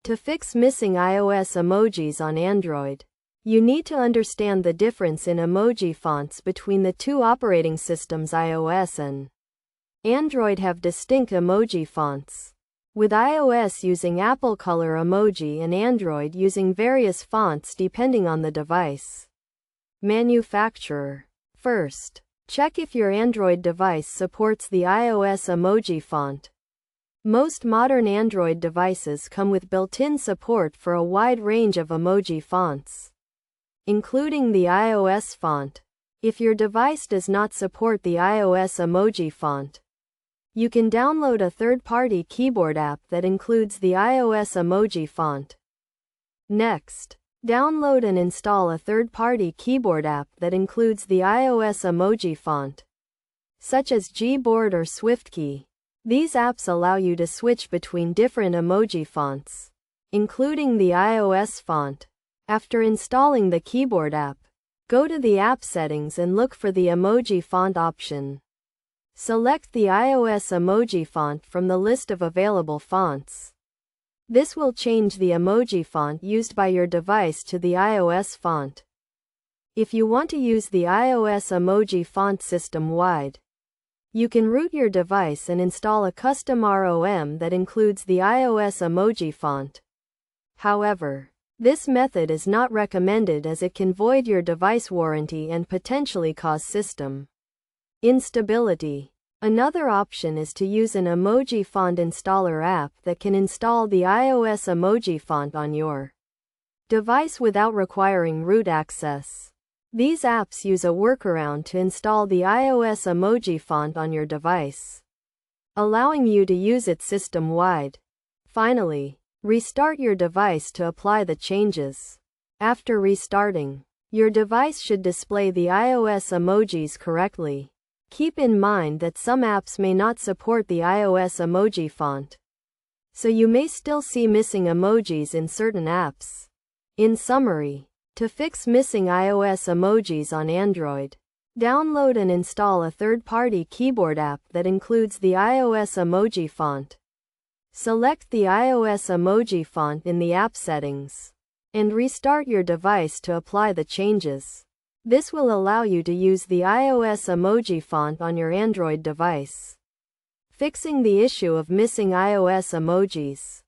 To fix missing iOS emojis on Android, you need to understand the difference in emoji fonts between the two operating systems. iOS and Android have distinct emoji fonts, with iOS using Apple Color emoji and Android using various fonts depending on the device manufacturer. First, check if your Android device supports the iOS emoji font. Most modern Android devices come with built-in support for a wide range of emoji fonts, including the iOS font. If your device does not support the iOS emoji font, you can download a third-party keyboard app that includes the iOS emoji font. Next, download and install a third-party keyboard app that includes the iOS emoji font, such as Gboard or SwiftKey. These apps allow you to switch between different emoji fonts, including the iOS font. After installing the keyboard app, go to the app settings and look for the emoji font option. Select the iOS emoji font from the list of available fonts. This will change the emoji font used by your device to the iOS font. If you want to use the iOS emoji font system-wide, you can root your device and install a custom ROM that includes the iOS emoji font. However, this method is not recommended as it can void your device warranty and potentially cause system instability. Another option is to use an emoji font installer app that can install the iOS emoji font on your device without requiring root access. These apps use a workaround to install the iOS emoji font on your device, allowing you to use it system-wide. Finally, restart your device to apply the changes. After restarting, your device should display the iOS emojis correctly. Keep in mind that some apps may not support the iOS emoji font, so you may still see missing emojis in certain apps. In summary, to fix missing iOS emojis on Android, download and install a third-party keyboard app that includes the iOS emoji font. Select the iOS emoji font in the app settings, and restart your device to apply the changes. This will allow you to use the iOS emoji font on your Android device, fixing the issue of missing iOS emojis.